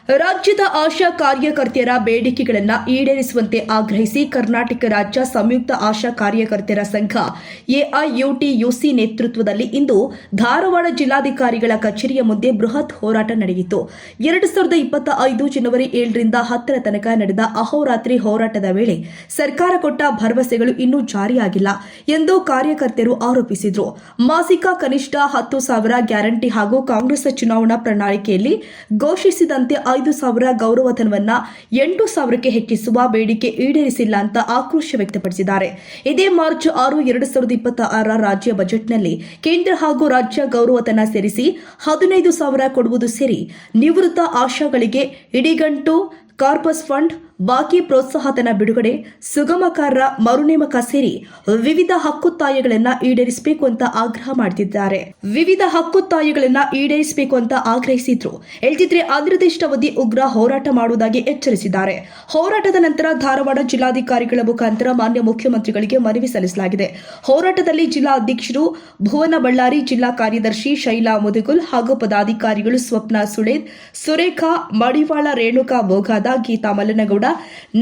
ರಾಜ್ಯದ ಆಶಾ ಕಾರ್ಯಕರ್ತೆಯರ ಬೇಡಿಕೆಗಳನ್ನು ಈಡೇರಿಸುವಂತೆ ಆಗ್ರಹಿಸಿ ಕರ್ನಾಟಕ ರಾಜ್ಯ ಸಂಯುಕ್ತ ಆಶಾ ಕಾರ್ಯಕರ್ತೆಯರ ಸಂಘ ಎಐಯುಟಿಯುಸಿ ನೇತೃತ್ವದಲ್ಲಿ ಇಂದು ಧಾರವಾಡ ಜಿಲ್ಲಾಧಿಕಾರಿಗಳ ಕಚೇರಿಯ ಮುಂದೆ ಬೃಹತ್ ಹೋರಾಟ ನಡೆಯಿತು. 2025 ಜನವರಿ 7ರಿಂದ 10ರ ತನಕ ನಡೆದ ಅಹೋರಾತ್ರಿ ಹೋರಾಟದ ವೇಳೆ ಸರ್ಕಾರ ಕೊಟ್ಟ ಭರವಸೆಗಳು ಇನ್ನೂ ಜಾರಿಯಾಗಿಲ್ಲ ಎಂದು ಕಾರ್ಯಕರ್ತರು ಆರೋಪಿಸಿದರು. ಮಾಸಿಕ ಕನಿಷ್ಠ 10,000 ಗ್ಯಾರಂಟಿ ಹಾಗೂ ಕಾಂಗ್ರೆಸ್ ಚುನಾವಣಾ ಪ್ರಣಾಳಿಕೆಯಲ್ಲಿ ಘೋಷಿಸಿದಂತೆ 5,000 ಗೌರವಧನವನ್ನ 8,000ಕ್ಕೆ ಹೆಚ್ಚಿಸುವ ಬೇಡಿಕೆ ಈಡೇರಿಸಿಲ್ಲ ಅಂತ ಆಕ್ರೋಶ ವ್ಯಕ್ತಪಡಿಸಿದ್ದಾರೆ. ಇದೇ ಮಾರ್ಚ್ 6, 2026 ರಾಜ್ಯ ಬಜೆಟ್ನಲ್ಲಿ ಕೇಂದ್ರ ಹಾಗೂ ರಾಜ್ಯ ಗೌರವಧನ ಸೇರಿಸಿ 15,000 ಕೊಡುವುದು ಸೇರಿ ನಿವೃತ್ತ ಆಶಾಗಳಿಗೆ ಇಡಿಗಂಟು ಕಾರ್ಪಸ್ ಫಂಡ್, ಬಾಕಿ ಪ್ರೋತ್ಸಾಹಧನ ಬಿಡುಗಡೆ, ಸುಗಮಕಾರರ ಮರುನೇಮಕ ಸೇರಿ ವಿವಿಧ ಹಕ್ಕುತ್ತಾಯಗಳನ್ನು ಈಡೇರಿಸಬೇಕು ಅಂತ ಆಗ್ರಹಿಸಿದ್ರು. ಇಲ್ಲದಿದ್ರೆ ಅನಿರ್ದಿಷ್ಟಾವಧಿ ಉಗ್ರ ಹೋರಾಟ ಮಾಡುವುದಾಗಿ ಎಚ್ಚರಿಸಿದ್ದಾರೆ. ಹೋರಾಟದ ನಂತರ ಧಾರವಾಡ ಜಿಲ್ಲಾಧಿಕಾರಿಗಳ ಮುಖಾಂತರ ಮಾನ್ಯ ಮುಖ್ಯಮಂತ್ರಿಗಳಿಗೆ ಮನವಿ ಸಲ್ಲಿಸಲಾಗಿದೆ. ಹೋರಾಟದಲ್ಲಿ ಜಿಲ್ಲಾ ಅಧ್ಯಕ್ಷರು ಭುವನ ಬಳ್ಳಾರಿ, ಜಿಲ್ಲಾ ಕಾರ್ಯದರ್ಶಿ ಶೈಲಾ ಮುದುಗುಲ್ ಹಾಗೂ ಪದಾಧಿಕಾರಿಗಳು ಸ್ವಪ್ನ ಸುಳೇದ್, ಸುರೇಖಾ ಮಡಿವಾಳ, ರೇಣುಕಾ ಬೋಗಾದ, ಗೀತಾ ಮಲ್ಲನಗೌಡ,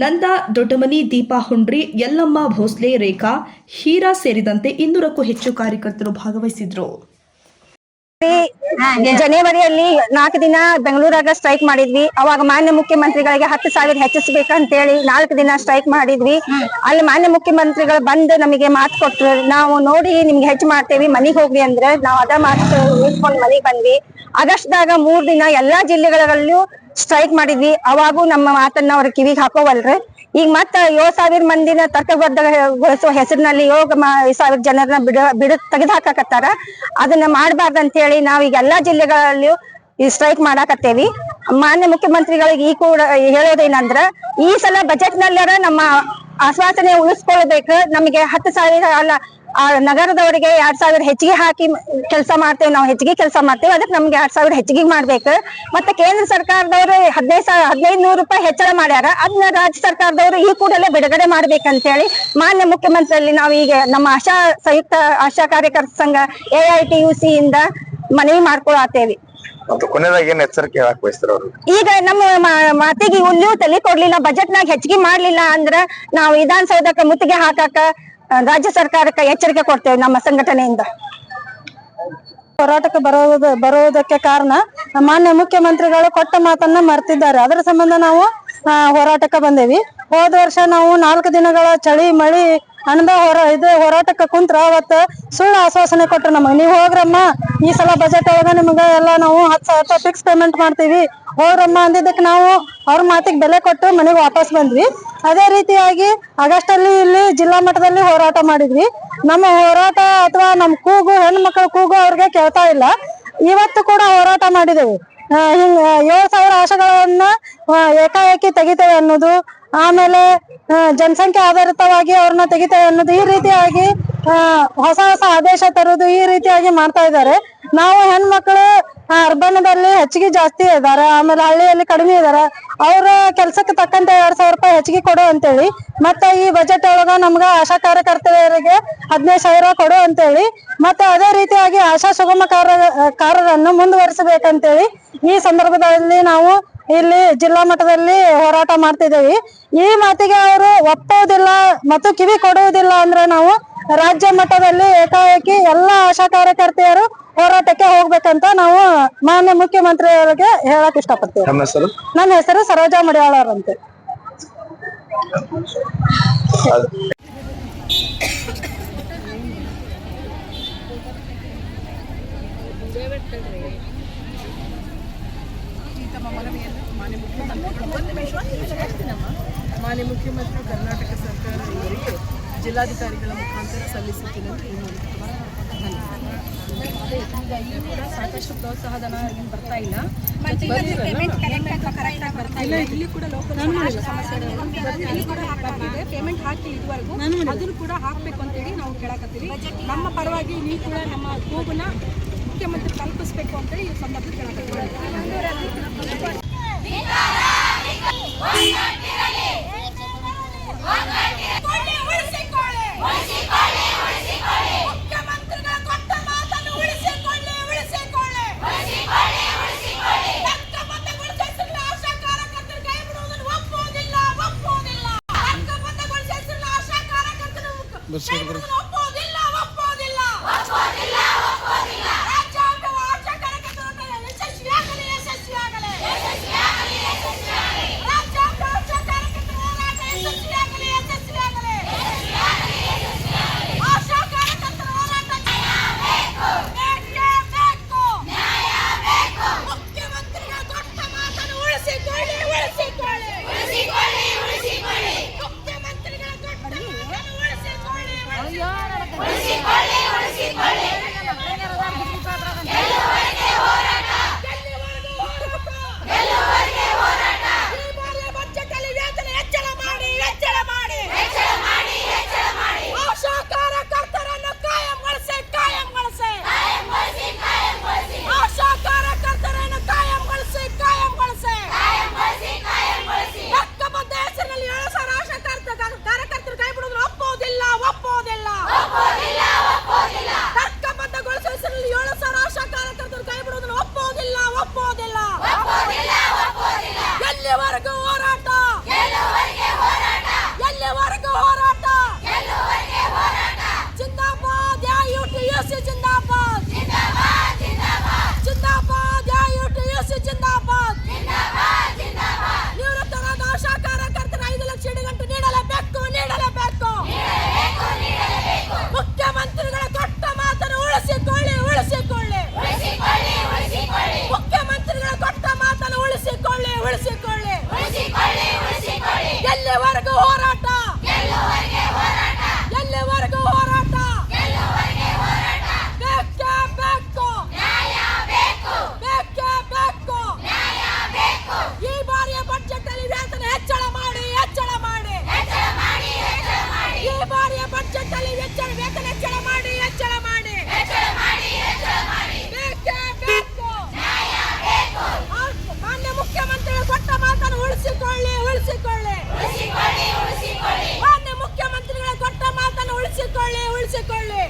ನಂದಾ ದೊಡ್ಡಮನಿ, ದೀಪಾ ಹುಂಡ್ರಿ, ಯಲ್ಲಮ್ಮ ಭೋಸ್ಲೆ, ರೇಖಾ, ಹೀರಾ ಸೇರಿದಂತೆ 200ಕ್ಕೂ ಹೆಚ್ಚು ಕಾರ್ಯಕರ್ತರು ಭಾಗವಹಿಸಿದ್ರು. ಜನವರಿಯಲ್ಲಿ 4 ದಿನ ಬೆಂಗಳೂರಾಗ ಸ್ಟ್ರೈಕ್ ಮಾಡಿದ್ವಿ. ಅವಾಗ ಮಾನ್ಯ ಮುಖ್ಯಮಂತ್ರಿಗಳಿಗೆ 10,000 ಹೆಚ್ಚಿಸಬೇಕಂತೇಳಿ 4 ದಿನ ಸ್ಟ್ರೈಕ್ ಮಾಡಿದ್ವಿ. ಅಲ್ಲಿ ಮಾನ್ಯ ಮುಖ್ಯಮಂತ್ರಿಗಳು ಬಂದು ನಮಗೆ ಮಾತು ಕೊಟ್ರು, ನಾವು ನೋಡಿ ನಿಮ್ಗೆ ಹೆಚ್ಚು ಮಾಡ್ತೇವಿ, ಮನೆಗೆ ಹೋಗ್ರಿ ಅಂದ್ರೆ ನಾವು ಅದ ಮಾತು ಉಳಿಸ್ಕೊಂಡು ಮನೆಗೆ ಬಂದ್ವಿ. ಆಗಸ್ಟ್ದಾಗ 3 ದಿನ ಎಲ್ಲಾ ಜಿಲ್ಲೆಗಳಲ್ಲೂ ಸ್ಟ್ರೈಕ್ ಮಾಡಿದ್ವಿ. ಅವಾಗೂ ನಮ್ಮ ಮಾತನ್ನ ಅವ್ರ ಕಿವಿಗೆ ಹಾಕೋವಲ್ರಿ. ಈಗ ಮತ್ತ 7,000 ಮಂದಿನ ತರ್ಕಬದ್ಧಗೊಳಿಸುವ ಹೆಸರಿನಲ್ಲಿ 7,000 ಜನರನ್ನ ತೆಗೆದು ಹಾಕಕತ್ತಾರ. ಅದನ್ನ ಮಾಡಬಾರ್ದಂತ ಹೇಳಿ ನಾವೀಗ ಎಲ್ಲಾ ಜಿಲ್ಲೆಗಳಲ್ಲೂ ಈ ಸ್ಟ್ರೈಕ್ ಮಾಡಾಕತ್ತೇವಿ. ಮಾನ್ಯ ಮುಖ್ಯಮಂತ್ರಿಗಳಿಗೆ ಈ ಕೂಡ ಹೇಳೋದೇನಂದ್ರ, ಈ ಸಲ ಬಜೆಟ್ ನಲ್ಲಾರ ನಮ್ಮ ಆಶ್ವಾಸನೆ ಉಳಿಸ್ಕೊಳ್ಬೇಕು. ನಮಗೆ 10,000 ಅಲ್ಲ, ನಗರದವರಿಗೆ 2,000 ಹೆಚ್ಚಿಗೆ ಹಾಕಿ ಕೆಲಸ ಮಾಡ್ತೇವೆ. ನಾವು ಹೆಚ್ಚಿಗೆ ಕೆಲಸ ಮಾಡ್ತೇವೆ, ಅದಕ್ಕೆ ನಮ್ಗೆ 2,000 ಹೆಚ್ಚಿಗೆ ಮಾಡ್ಬೇಕು. ಮತ್ತೆ ಕೇಂದ್ರ ಸರ್ಕಾರದವರು 1,500 ರೂಪಾಯಿ ಹೆಚ್ಚಳ ಮಾಡ್ಯಾರ. ಅದನ್ನ ರಾಜ್ಯ ಸರ್ಕಾರದವರು ಈ ಕೂಡಲೇ ಬಿಡುಗಡೆ ಮಾಡ್ಬೇಕಂತ ಹೇಳಿ ಮಾನ್ಯ ಮುಖ್ಯಮಂತ್ರಿಯಲ್ಲಿ ನಾವು ಈಗ ನಮ್ಮ ಸಂಯುಕ್ತ ಆಶಾ ಕಾರ್ಯಕರ್ತ ಸಂಘ ಎಐಟಿಯುಸಿ ಇಂದ ಮನವಿ ಮಾಡ್ಕೊಳತ್ತೇವಿ. ಈಗ ನಮ್ಮ ಮಾತಿಗೆ ಇಲ್ಲೂ ತಲೆ ಕೊಡ್ಲಿಲ್ಲ, ಬಜೆಟ್ ನಾಗ ಹೆಚ್ಚಿಗೆ ಮಾಡ್ಲಿಲ್ಲ ಅಂದ್ರ ನಾವು ವಿಧಾನಸೌಧಕ್ಕೆ ಮುತ್ತಿಗೆ ಹಾಕಾಕ ರಾಜ್ಯ ಸರ್ಕಾರಕ್ಕೆ ಎಚ್ಚರಿಕೆ ಕೊಡ್ತೇವೆ. ನಮ್ಮ ಸಂಘಟನೆಯಿಂದ ಹೋರಾಟಕ್ಕೆ ಬರೋದಕ್ಕೆ ಕಾರಣ ಮಾನ್ಯ ಮುಖ್ಯಮಂತ್ರಿಗಳು ಕೊಟ್ಟ ಮಾತನ್ನ ಮರ್ತಿದ್ದಾರೆ. ಅದರ ಸಂಬಂಧ ನಾವು ಹೋರಾಟಕ್ಕೆ ಬಂದೇವಿ. ಹೋದ ವರ್ಷ ನಾವು 4 ದಿನಗಳ ಚಳಿ ಮಳಿ ಅಣದ ಹೋರಾಟಕ್ಕೆ ಕುಂತ್ರ ಅವತ್ತ ಸುಳ್ಳು ಆಶ್ವಾಸನೆ ಕೊಟ್ರು ನಮಗ್, ನೀವು ಹೋಗ್ರಮ್ಮ ಈ ಸಲ ಬಜೆಟ್ ಒಳಗ ನಿಮ್ಗ ಎಲ್ಲ ನಾವು 10,000 ಫಿಕ್ಸ್ ಪೇಮೆಂಟ್ ಮಾಡ್ತೀವಿ ಹೋಗ್ರಮ್ಮ ಅಂದಿದ್ದಕ್ಕೆ ನಾವು ಅವ್ರ ಮಾತಿಗೆ ಬೆಲೆ ಕೊಟ್ಟು ಮನೆಗೆ ವಾಪಸ್ ಬಂದ್ವಿ. ಅದೇ ರೀತಿಯಾಗಿ ಆಗಸ್ಟ್ ಅಲ್ಲಿ ಇಲ್ಲಿ ಜಿಲ್ಲಾ ಮಟ್ಟದಲ್ಲಿ ಹೋರಾಟ ಮಾಡಿದ್ವಿ. ನಮ್ಮ ಹೋರಾಟ ಅಥವಾ ನಮ್ ಕೂಗು, ಹೆಣ್ಣು ಮಕ್ಕಳ ಕೂಗು ಅವ್ರಿಗೆ ಕೇಳ್ತಾ ಇಲ್ಲ. ಇವತ್ತು ಕೂಡ ಹೋರಾಟ ಮಾಡಿದೆವು. ಹಿಂಗ 7,000 ಆಶೆಗಳನ್ನ ಏಕಾಏಕಿ ತೆಗಿತೇವೆ ಅನ್ನೋದು, ಆಮೇಲೆ ಜನಸಂಖ್ಯೆ ಆಧಾರಿತವಾಗಿ ಅವ್ರನ್ನ ತೆಗಿತೇವೆ ಅನ್ನೋದು, ಈ ರೀತಿಯಾಗಿ ಹೊಸ ಆದೇಶ ತರುವುದು, ಈ ರೀತಿಯಾಗಿ ಮಾಡ್ತಾ ಇದ್ದಾರೆ. ನಾವು ಹೆಣ್ಮಕ್ಳು ಅರ್ಬನ್ದಲ್ಲಿ ಹೆಚ್ಚಿಗೆ ಜಾಸ್ತಿ ಇದ್ದಾರೆ, ಆಮೇಲೆ ಹಳ್ಳಿಯಲ್ಲಿ ಕಡಿಮೆ ಇದಾರೆ. ಅವ್ರ ಕೆಲ್ಸಕ್ಕೆ ತಕ್ಕಂತೆ 2,000 ರೂಪಾಯಿ ಹೆಚ್ಚಿಗೆ ಕೊಡು ಅಂತೇಳಿ, ಮತ್ತೆ ಈ ಬಜೆಟ್ ಒಳಗ ನಮ್ಗ ಆಶಾ ಕಾರ್ಯಕರ್ತೆಯರಿಗೆ 15,000 ಕೊಡು ಅಂತೇಳಿ, ಮತ್ತೆ ಅದೇ ರೀತಿಯಾಗಿ ಆಶಾ ಸುಗಮಕಾರರನ್ನು ಮುಂದುವರಿಸಬೇಕಂತೇಳಿ ಈ ಸಂದರ್ಭದಲ್ಲಿ ನಾವು ಇಲ್ಲಿ ಜಿಲ್ಲಾ ಮಟ್ಟದಲ್ಲಿ ಹೋರಾಟ ಮಾಡ್ತಿದ್ದೇವೆ. ಈ ಮಾತಿಗೆ ಅವರು ಒಪ್ಪೋದಿಲ್ಲ ಮತ್ತು ಕಿವಿ ಕೊಡುವುದಿಲ್ಲ ಅಂದ್ರೆ ನಾವು ರಾಜ್ಯ ಮಟ್ಟದಲ್ಲಿ ಏಕಾಏಕಿ ಎಲ್ಲಾ ಆಶಾ ಕಾರ್ಯಕರ್ತೆಯರು ಹೋರಾಟಕ್ಕೆ ಹೋಗ್ಬೇಕಂತ ನಾವು ಮಾನ್ಯ ಮುಖ್ಯಮಂತ್ರಿಯವರಿಗೆ ಹೇಳಕ್ ಇಷ್ಟಪಡ್ತೇವೆ. ನನ್ನ ಹೆಸರು ಸರೋಜಾ ಮಡಿವಾಳರ್ ಅಂತ. ಮಾನ್ಯ ಮುಖ್ಯಮಂತ್ರಿ ಕರ್ನಾಟಕ ಸರ್ಕಾರ ಇವರಿಗೆ ಜಿಲ್ಲಾಧಿಕಾರಿಗಳ ಮುಖಾಂತರ ಸಲ್ಲಿಸುತ್ತಿದೆ. ಈಗ ಕೂಡ ಸಾಕಷ್ಟು ಪ್ರೋತ್ಸಾಹಧನ ಏನು ಬರ್ತಾ ಇಲ್ಲ. ಇಲ್ಲಿ ಕೂಡ ಪೇಮೆಂಟ್ ಹಾಕಿ ಇದುವರೆಗೂ ಅದನ್ನು ಕೂಡ ಹಾಕಬೇಕು ಅಂತೇಳಿ ನಾವು ಕೇಳಕತ್ತೀವಿ. ನಮ್ಮ ಪರವಾಗಿ ನೀವು ಕೂಡ ನಮ್ಮ ಕೂಗನ್ನ ಮುಖ್ಯಮಂತ್ರಿ ತಲುಪಿಸ್ಬೇಕು ಅಂತೇಳಿ ಈ ಸಂದರ್ಭ ಕೇಳಕತ್ತೀವಿ. ಒಪ್ಪೋದಿಲ್ಲ ಒಪ್ಪೋದಿಲ್ಲ ಒಪ್ಪೋದಿಲ್ಲ ಒಪ್ಪೋದಿಲ್ಲ ರಾಜ್ಯಾಂಗ ಆಶಾ ಕಾರ್ಯಕರ್ತರು ಯಶಸ್ವಿಯಾಗಲಿ ಯಶಸ್ವಿಯಾಗಲಿ ಯಶಸ್ವಿಯಾಗಲಿ ಯಶಸ್ವಿಯಾಗಲಿ ರಾಜ್ಯಾಂಗ ಆಶಾ ಕಾರ್ಯಕರ್ತರು ಹೋರಾಟ ಯಶಸ್ವಿಯಾಗಲಿ ಯಶಸ್ವಿಯಾಗಲಿ ಯಶಸ್ವಿಯಾಗಲಿ ಯಶಸ್ವಿಯಾಗಲಿ ಆಶಾ ಕಾರ್ಯಕರ್ತರು ಹೋರಾಟ ಬೇಕು ಬೇಕು ನ್ಯಾಯ ಬೇಕು ಮುಖ್ಯಮಂತ್ರಿಗಳ ದೊಡ್ಡ ಮಾತನ್ನು ಉಳಿಸಿಕೊಳ್ಳಿ ಉಳಿಸಿಕೊಳ್ಳಿ ಉಳಿಸಿಕೊಳ್ಳಿ ಉಳಿಸಿಕೊಳ್ಳಿ ಮುಖ್ಯಮಂತ್ರಿಗಳ ದೊಡ್ಡ ಮಾತನ್ನು ಉಳಿಸಿಕೊಳ್ಳಿ ಉಳಿಸಿಕೊಳ್ಳಿ ಉಳಿಸಿಕೊಳ್ಳಿ ಗೆಲ್ಲುವರೆಗೆ ಹೋರಾಟ ಗೆಲ್ಲುವರೆಗೆ ಹೋರಾಟ ಗೆಲ್ಲುವರೆಗೆ ಹೋರಾಟ ಈ ಬಾರಿಯ ಬಜೆಟ್ನಲ್ಲಿ ವೇತನ ಹೆಚ್ಚಳ ಮಾಡಿ ಹೆಚ್ಚಳ ಮಾಡಿ ಹೆಚ್ಚಳ ಮಾಡಿ ಹೆಚ್ಚಳ ಮಾಡಿ ಆಶಾ ಕಾರ್ಯಕರ್ತರನ್ನು ಕಾಯಂಗೊಳಿಸಿ ಕಾಯಂಗೊಳಿಸಿ ಕಾಯಂಗೊಳಿಸಿ ಕಾಯಂಗೊಳಿಸಿ ಆಶಾ ಕಾರ್ಯಕರ್ತರನ್ನು ಕಾಯಂಗೊಳಿಸಿ ಕಾಯಂಗೊಳಿಸಿ ಕಾಯಂಗೊಳಿಸಿ ಕಾಯಂಗೊಳಿಸಿ ಹಕ್ಕಬದ್ಧ ಹೆಸರಿನಲ್ಲಿ 7,000 ಆಶಾ ಕಾರ್ಯಕರ್ತರು ಕೈ ಬಿಡುವುದನ್ನು ಒಪ್ಪುವುದಿಲ್ಲ ಒಪ್ಪುವುದಿಲ್ಲ ಒಪ್ಪುವುದಿಲ್ಲ ಒಪ್ಪುವುದಿಲ್ಲ ಹಕ್ಕಬದ್ಧಗೊಳಿಸುವ ಹೆಸರಿನಲ್ಲಿ 7,000 ಆಶಾ ಕಾರ್ಯಕರ್ತರು ಕೈ ಬಿಡುವುದನ್ನು ಒಪ್ಪುವುದಿಲ್ಲ ಒಪ್ಪುವುದಿಲ್ಲ ಒಪ್ಪುವುದಿಲ್ಲ ಒಪ್ಪುವುದಿಲ್ಲ ಎಲ್ಲಿವರೆಗೂ ಹೋರಾಟ ಗೆಲ್ಲುವರೆಗೆ ಹೋರಾಟ ಎಲ್ಲಿವರೆಗೂ ಹೋರಾಟ ಗೆಲ್ಲುವರೆಗೆ ಹೋರಾಟ ಜಿಂದಾಬಾದ್ ಯುಟಿಯುಸಿ ಜಿಂದಾಬಾದ್ ಜಿಂದಾಬಾದ್ ಜಿಂದಾಬಾದ್ ಜಿಂದಾಬಾದ್ ಯುಟಿಯುಸಿ ಜಿಂದಾಬಾದ್ ಜಿಂದಾಬಾದ್ ಜಿಂದಾಬಾದ್ ನಿವೃತ್ತರಾದ ಆಶಾ ಕಾರ್ಯಕರ್ತರ 5 ಲಕ್ಷ ಇಡಿಗಂಟು ನೀಡಲೇಬೇಕು ನೀಡಲೇಬೇಕು ನೀಡಲೇಬೇಕು ನೀಡಲೇಬೇಕು ಮುಖ್ಯಮಂತ್ರಿಗಳ ಕೊಟ್ಟ ಮಾತನ್ನು ಉಳಿಸಿಕೊಳ್ಳಿ ಉಳಿಸಿಕೊಳ್ಳಿ ಉಳಿಸಿಕೊಳ್ಳಿ ಉಳಿಸಿಕೊಳ್ಳಿ ಮುಖ್ಯಮಂತ್ರಿಗಳ ಕೊಟ್ಟ ಮಾತನ್ನು ಉಳಿಸಿಕೊಳ್ಳಿ ಉಳಿಸಿಕೊಳ್ಳಿ ಉಳಿಸಿಕೊಳ್ಳಿ ಉಳಿಸಿಕೊಳ್ಳಿ ಎಲ್ಲಿವರೆಗೂ ಹೋರಾಟ ಗೆಲ್ಲುವರೆಗೆ ಹೋರಾಟ ಎಲ್ಲಿವರೆಗೂ ಹೋರಾಟ ಗೆಲ್ಲುವರೆಗೆ ಹೋರಾಟ ಬೇಕೇ ಬೇಕು ನ್ಯಾಯ ಬೇಕು ಬೇಕೇ ಬೇಕು ನ್ಯಾಯ ಬೇಕು ಈ ಬಾರಿಯ ಬಜೆಟ್ ಅಲ್ಲಿ ವೇತನ ಹೆಚ್ಚಳ ಮಾಡಿ ಹೆಚ್ಚಳ ಮಾಡಿ ಹೆಚ್ಚಳ ಮಾಡಿ ಹೆಚ್ಚಳ ಮಾಡಿ ಈ ಬಾರಿಯ ಬಜೆಟ್ ಅಲ್ಲಿ ವೇತನ ಹೆಚ್ಚಳ ಮಾಡಿ ಹೆಚ್ಚಳ ಮಾಡಿ ಹೆಚ್ಚಳ ಮಾಡಿ ಹೆಚ್ಚಳ ಮಾಡಿ ಬೇಕೇ ಬೇಕು ನ್ಯಾಯ ಬೇಕು ಮಾನ್ಯ ಮುಖ್ಯಮಂತ್ರಿಗಳು ಕೊಟ್ಟ ಮಾತನ್ನು ಉಳಿಸಿಕೊಳ್ಳಿ ಉಳಿಸಿಕೊಳ್ಳಿ ಉಳಿಸಿಕೊಳ್ಳಿ ಉಳಿಸಿಕೊಳ್ಳಿ ಮಾನ್ಯ ಮುಖ್ಯಮಂತ್ರಿಗಳ ಕೊಟ್ಟ ಮಾತನ್ನು ಉಳಿಸಿಕೊಳ್ಳಿ ಉಳಿಸಿಕೊಳ್ಳಿ